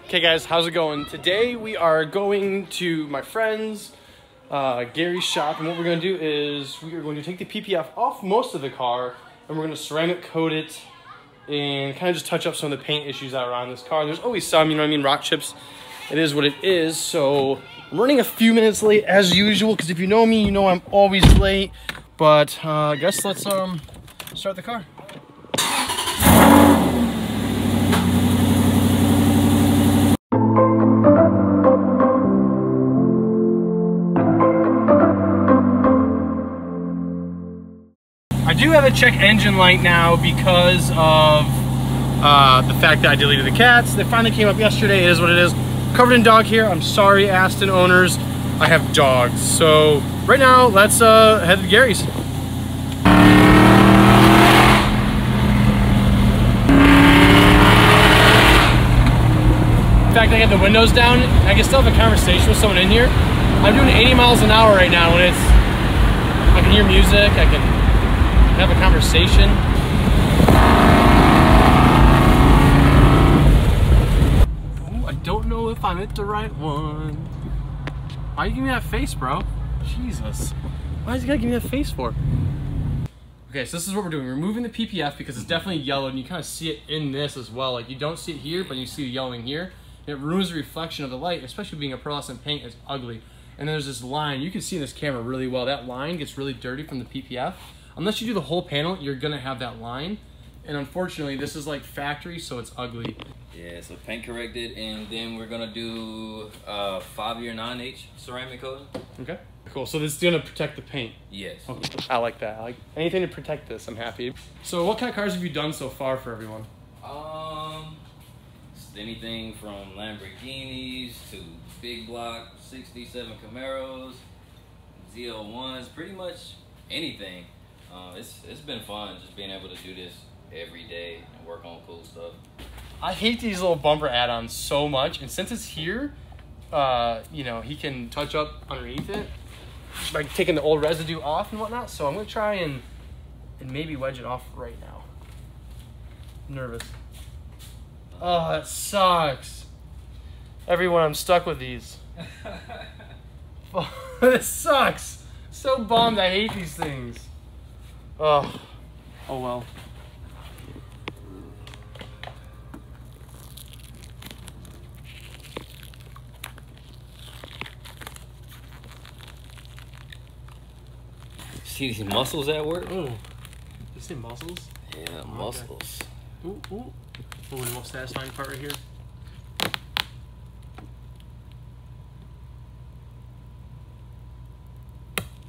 Okay guys, how's it going? Today we are going to my friend's Gary's shop, and what we're going to do is we are going to take the PPF off most of the car and we're going to ceramic coat it and kind of just touch up some of the paint issues that are on this car. There's always some, you know what I mean, rock chips. It is what it is. So I'm running a few minutes late as usual, because if you know me, you know I'm always late. But I guess let's start the car. I do have a check engine light now because of the fact that I deleted the cats. They finally came up yesterday. It is what it is. Covered in dog hair. I'm sorry, Aston owners. I have dogs. So right now, let's head to Gary's. In fact, I got the windows down. I can still have a conversation with someone in here. I'm doing 80 miles an hour right now, and I can hear music. I can have a conversation. Ooh, I don't know if I'm at the right one. Why you give me that face, bro? Jesus. Why is he gotta give me that face for? Okay, so this is what we're doing. We're removing the PPF because it's definitely yellow, and you kind of see it in this as well. Like, you don't see it here, but you see the yellow in here. And it ruins the reflection of the light, especially being a pearlescent paint. It's ugly. And there's this line. You can see in this camera really well. That line gets really dirty from the PPF. Unless you do the whole panel, you're gonna have that line. And unfortunately, this is like factory, so it's ugly. Yeah, so paint corrected, and then we're gonna do 5-year non-H ceramic coating. Okay. Cool, so this is gonna protect the paint? Yes. Okay. I like that. I like anything to protect this, I'm happy. So what kind of cars have you done so far for everyone? Anything from Lamborghinis to big block 67 Camaros, ZL1s, pretty much anything. It's been fun just being able to do this every day and work on cool stuff. I hate these little bumper add-ons so much, and since it's here, you know, he can touch up underneath it by taking the old residue off and whatnot. So I'm gonna try and maybe wedge it off right now. I'm nervous. Oh, that sucks. Everyone, I'm stuck with these. Oh, this sucks. So bummed. I hate these things. Oh well. See these muscles at work? Oh, you say muscles? Yeah, muscles. Okay. Ooh. Oh, the most satisfying part right here.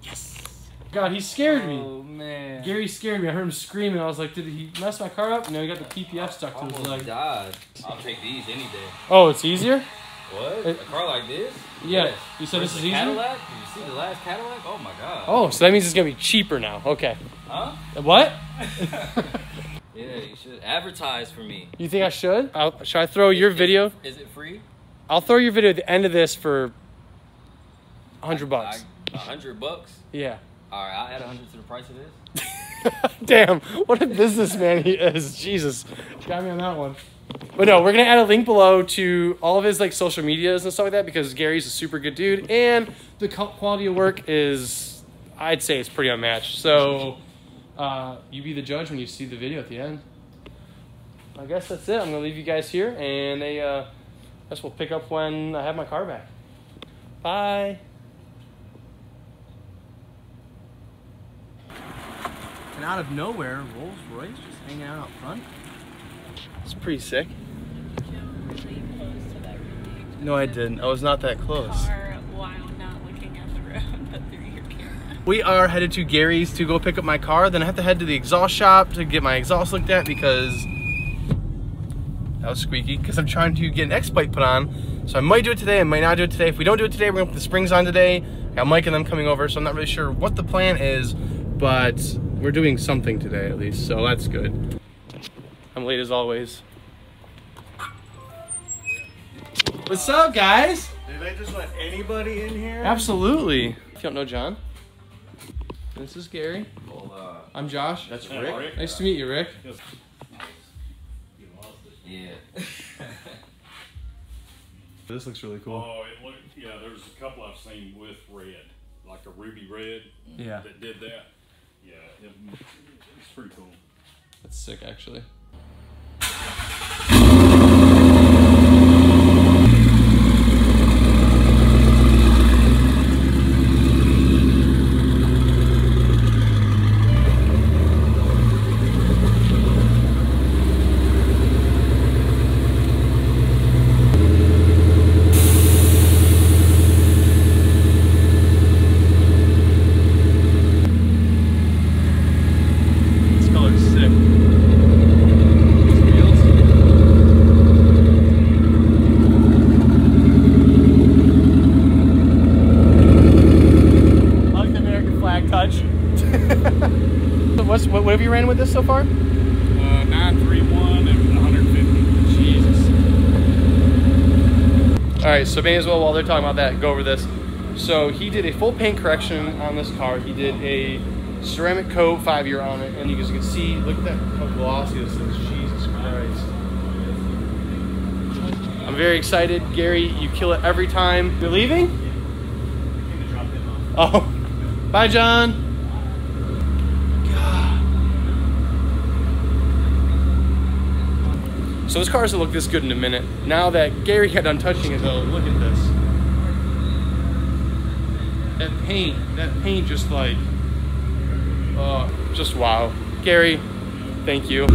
Yes! God, he scared me. Oh, man. Gary scared me. I heard him screaming. I was like, did he mess my car up? No, he got the PPF stuck to his leg. Died. I'll take these any day. Oh, it's easier? What? A car like this? Yeah. Yes. You said this is easier? Cadillac? Did you see the last Cadillac? Oh, my God. Oh, so that means it's going to be cheaper now. Okay. Huh? What? Yeah, you should advertise for me. You think I should? Should I throw your video? Is it free? I'll throw your video at the end of this for $100. $100? Yeah. All right, I'll add 100 to the price of this. Damn, what a businessman he is. Jesus, got me on that one. But no, we're gonna add a link below to all of his like social medias and stuff like that, because Gary's a super good dude, and the quality of work is, I'd say, it's pretty unmatched. So you be the judge when you see the video at the end. I guess that's it. I'm gonna leave you guys here, and I guess we'll pick up when I have my car back. Bye. And out of nowhere, Rolls Royce just hanging out up front. It's pretty sick. Really close to that really. No, I didn't. I was not that close. Car while not looking at the road, but through your camera. We are headed to Gary's to go pick up my car. Then I have to head to the exhaust shop to get my exhaust looked at, because that was squeaky. Because I'm trying to get an X plate put on. So I might do it today. I might not do it today. If we don't do it today, we're gonna put the springs on today. I got Mike and them coming over, so I'm not really sure what the plan is, but we're doing something today at least, so that's good. I'm late as always. What's up, guys? Did they just let anybody in here? Absolutely. If you don't know John, this is Gary. Well, I'm Josh. That's Rick. Nice to meet you, Rick. Yeah. This looks really cool. Oh, yeah, there's a couple I've seen with red, like a ruby red. Yeah. That did that. Yeah, it's pretty cool. That's sick, actually. What have you ran with this so far? 931 and 150. Jesus. All right, so may as well, while they're talking about that, go over this. So he did a full paint correction on this car. He did a ceramic coat 5-year on it, and you guys can see, look at that, how glossy this is. Jesus Christ. I'm very excited. Gary, you kill it every time. You're leaving? Oh, bye, John. So this car doesn't look this good in a minute. Now that Gary got done touching it though, look at this. That paint just like, just wow. Gary, thank you.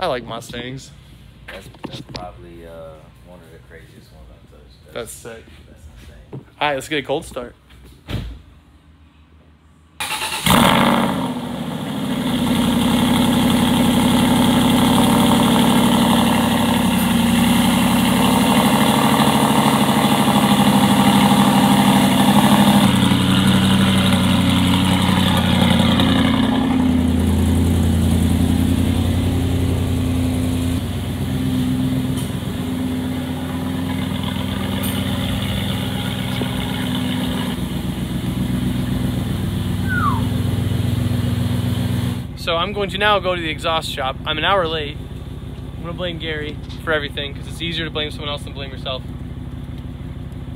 I like Mustangs. That's probably one of the craziest ones I've touched. That's sick. That's insane. All right, let's get a cold start. So I'm going to now go to the exhaust shop. I'm an hour late. I'm gonna blame Gary for everything because it's easier to blame someone else than blame yourself.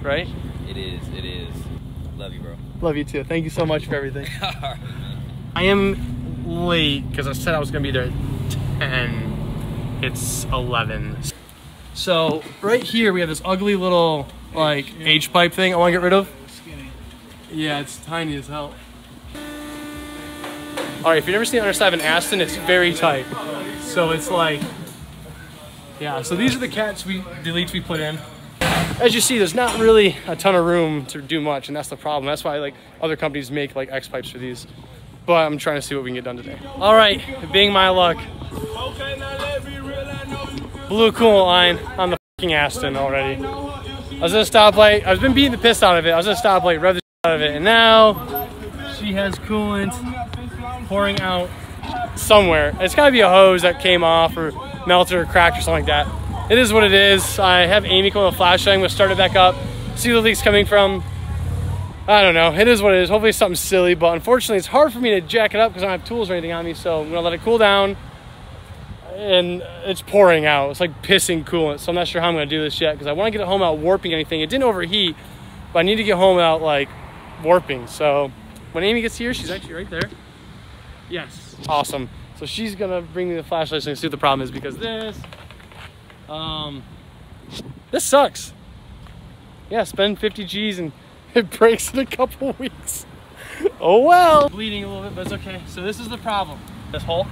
Right? It is. Love you, bro. Love you too. Thank you so much for everything. All right, man. I am late because I said I was gonna be there at 10. It's 11. So right here we have this ugly little like H-pipe thing I want to get rid of. Yeah, it's tiny as hell. All right, if you've never seen the underside of an Aston, it's very tight. So it's like, yeah, so these are the deletes we put in. As you see, there's not really a ton of room to do much, and that's the problem. That's why like other companies make like X pipes for these. But I'm trying to see what we can get done today. All right, being my luck, blue coolant line on the fucking Aston already. I was at a stoplight. I've been beating the piss out of it. I was at a stoplight, revved the shit out of it, and now she has coolant pouring out somewhere. It's gotta be a hose that came off or melted or cracked or something like that. It is what it is. I have Amy come with a flashlight. I'm gonna start it back up, see where the leak's coming from. I don't know. It is what it is. Hopefully it's something silly, but unfortunately it's hard for me to jack it up because I don't have tools or anything on me, so I'm gonna let it cool down. And it's pouring out. It's like pissing coolant, so I'm not sure how I'm gonna do this yet because I wanna get it home without warping anything. It didn't overheat, but I need to get home without like warping. So when Amy gets here, she's actually right there. Yes, awesome. So she's gonna bring me the flashlight so I can see what the problem is because this sucks. Yeah, spend 50 G's and it breaks in a couple weeks. Oh well. Bleeding a little bit, but it's okay. So this is the problem. This hole.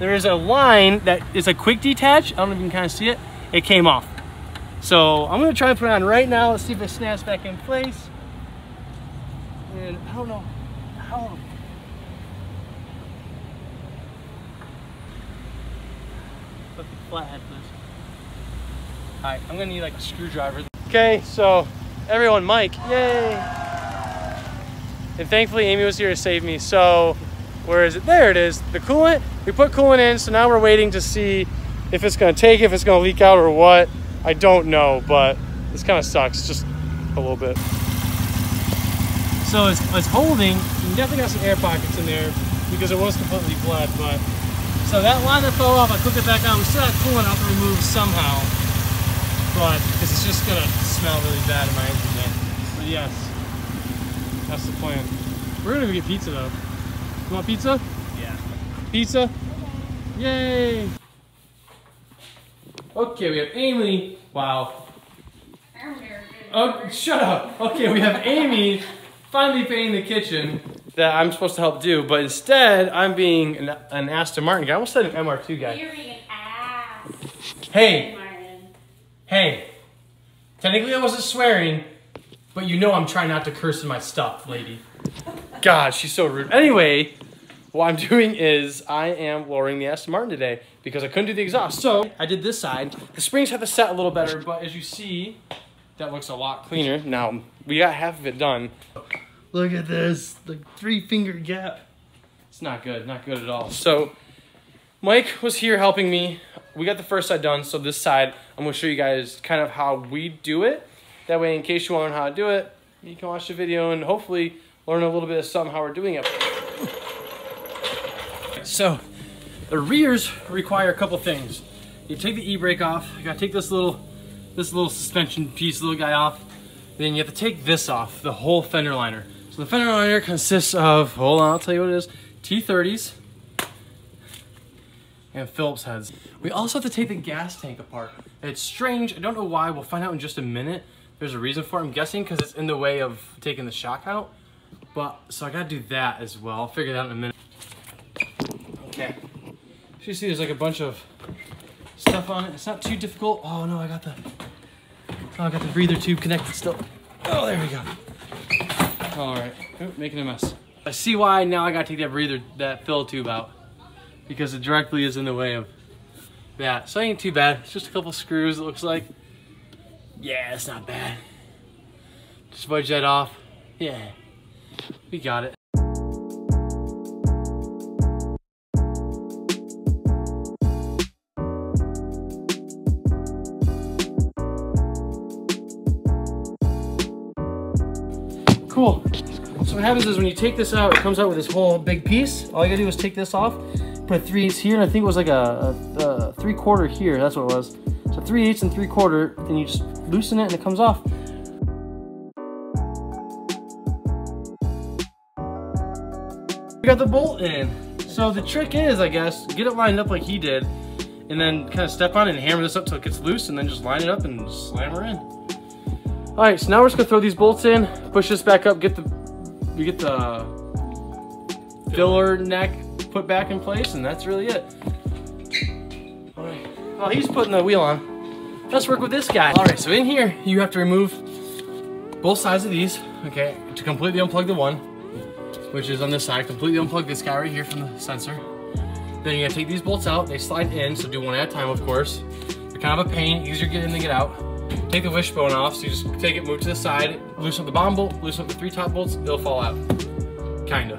There is a line that is a quick detach. I don't know if you can kind of see it. It came off. So I'm gonna try and put it on right now. Let's see if it snaps back in place. And I don't know how. Flathead, please. Alright, I'm gonna need like a screwdriver. Okay, so everyone, Mike, yay! And thankfully Amy was here to save me. So where is it? There it is. The coolant. We put coolant in, so now we're waiting to see if it's gonna take, if it's gonna leak out or what. I don't know, but this kind of sucks, just a little bit. So it's holding. You definitely got some air pockets in there because it was completely bled. But so that line that fell off, I cooked it back on. We still had coolant out to remove somehow, but because it's just gonna smell really bad in my engine bay. But yes, that's the plan. We're gonna go get pizza though. You want pizza? Yeah. Pizza? Yay! Okay, we have Amy. Wow. Oh, shut up. Okay, we have Amy finally painting the kitchen that I'm supposed to help do, but instead I'm being an Aston Martin guy. I almost said an MR2 guy. You're being an ass. Hey. Martin. Hey. Technically I wasn't swearing, but you know I'm trying not to curse in my stuff, lady. God, she's so rude. Anyway, what I'm doing is I am lowering the Aston Martin today because I couldn't do the exhaust. So I did this side. The springs have to set a little better, but as you see, that looks a lot cleaner. Now, we got half of it done. Look at this, the 3-finger gap. It's not good at all. So Mike was here helping me. We got the first side done, so this side, I'm gonna show you guys kind of how we do it. That way, in case you want to know how to do it, you can watch the video and hopefully learn a little bit of something how we're doing it. So, the rears require a couple things. You take the e-brake off. You gotta take this little suspension piece, little guy off. Then you have to take this off, the whole fender liner. So the fender liner consists of, hold on, I'll tell you what it is, T30s and Phillips heads. We also have to take the gas tank apart. It's strange, I don't know why, we'll find out in just a minute. There's a reason for it, I'm guessing because it's in the way of taking the shock out. But, so I gotta do that as well. I'll figure that out in a minute. Okay. So you see there's like a bunch of stuff on it. It's not too difficult. Oh no, I got the breather tube connected still. Oh, there we go. All right, making a mess. I see why now I gotta take that fill tube out because it directly is in the way of that. So it ain't too bad. It's just a couple screws, it looks like. Yeah, it's not bad. Just budge that off. Yeah, we got it. Cool. So what happens is when you take this out, it comes out with this whole big piece. All you gotta do is take this off, put a 3/8 here, and I think it was like a 3/4 here. That's what it was. So 3/8 and 3/4, then you just loosen it and it comes off. We got the bolt in. So the trick is, I guess, get it lined up like he did, and then kind of step on it and hammer this up till it gets loose, and then just line it up and slam her in. All right, so now we're just gonna throw these bolts in, push this back up, get the filler neck put back in place, and that's really it. All right, while he's putting the wheel on, let's work with this guy. All right, so in here, you have to remove both sides of these, okay, to completely unplug the one, which is on this side. Completely unplug this guy right here from the sensor. Then you're gonna take these bolts out, they slide in, so do one at a time, of course. They're kind of a pain, easier to get in than get out. Take the wishbone off, so you just take it, move to the side, loosen up the bottom bolt, loosen up the 3 top bolts, they'll fall out. Kinda.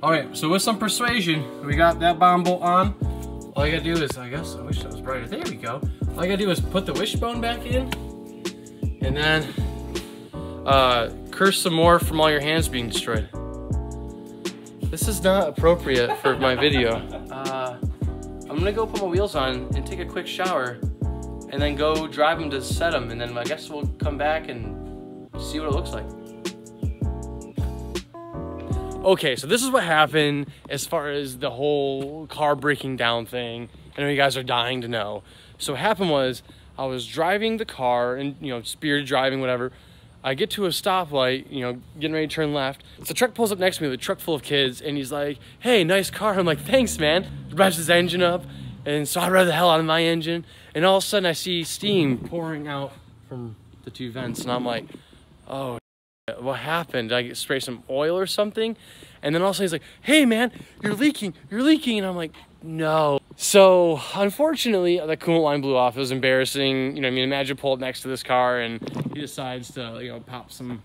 Alright, so with some persuasion, we got that bottom bolt on. All you gotta do is, I guess, I wish that was brighter. There we go. All you gotta do is put the wishbone back in, and then curse some more from all your hands being destroyed. This is not appropriate for my video. I'm gonna go put my wheels on and take a quick shower and then go drive them to set them, and then I guess we'll come back and see what it looks like. Okay, so this is what happened as far as the whole car breaking down thing. I know you guys are dying to know. So what happened was I was driving the car and, you know, spirited driving, whatever. I get to a stoplight, you know, getting ready to turn left. So the truck pulls up next to me with a truck full of kids, and he's like, "Hey, nice car." I'm like, "Thanks, man." Revs his engine up, and so I rev the hell out of my engine, and all of a sudden I see steam pouring out from the 2 vents, and I'm like, "Oh, what happened? Did I spray some oil or something?" And then all of a sudden he's like, "Hey, man, you're leaking," and I'm like, "No." So unfortunately, the coolant line blew off. It was embarrassing. You know, I mean, imagine pull up next to this car and he decides to, you know, pop some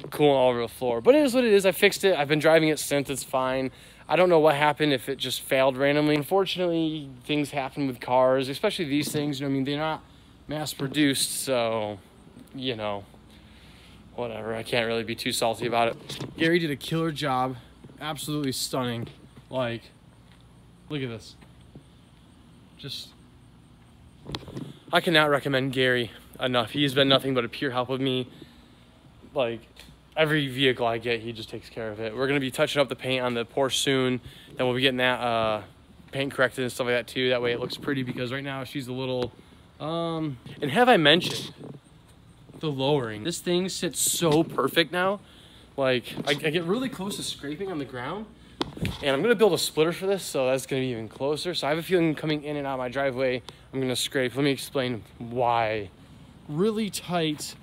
coolant all over the floor. But it is what it is. I fixed it. I've been driving it since. It's fine. I don't know what happened, if it just failed randomly. Unfortunately, things happen with cars, especially these things. You know what I mean? They're not mass produced, so, you know, whatever. I can't really be too salty about it. Gary did a killer job. Absolutely stunning. Like, look at this. Just, I cannot recommend Gary enough. He's been nothing but a pure help with me. Like, every vehicle I get, he just takes care of it. We're going to be touching up the paint on the Porsche soon. Then we'll be getting that paint corrected and stuff like that too. That way it looks pretty, because right now she's a little... and have I mentioned the lowering? This thing sits so perfect now. Like, I get really close to scraping on the ground. And I'm going to build a splitter for this, so that's going to be even closer. So I have a feeling coming in and out of my driveway, I'm going to scrape. Let me explain why. Really tight,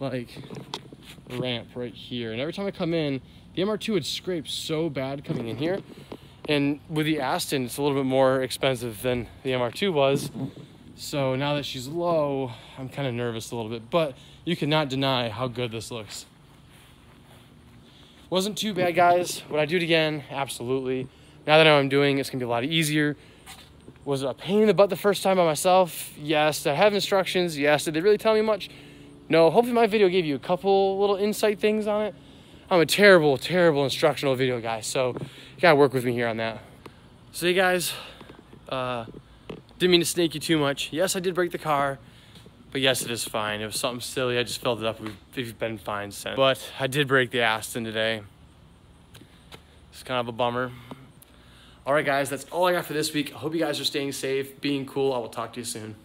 like, ramp right here. And every time I come in, the MR2 would scrape so bad coming in here. And with the Aston, it's a little bit more expensive than the MR2 was. So now that she's low, I'm kind of nervous a little bit. But you cannot deny how good this looks. Wasn't too bad, guys. Would I do it again? Absolutely. Now that I know what I'm doing, it's going to be a lot easier. Was it a pain in the butt the first time by myself? Yes. Did I have instructions? Yes. Did they really tell me much? No. Hopefully my video gave you a couple little insight things on it. I'm a terrible, terrible instructional video guy, so you got to work with me here on that. So, you guys, didn't mean to snake you too much. Yes, I did break the car. But yes, it is fine. It was something silly. I just filled it up. We've been fine since. But I did break the Aston today. It's kind of a bummer. All right, guys, that's all I got for this week. I hope you guys are staying safe, being cool. I will talk to you soon.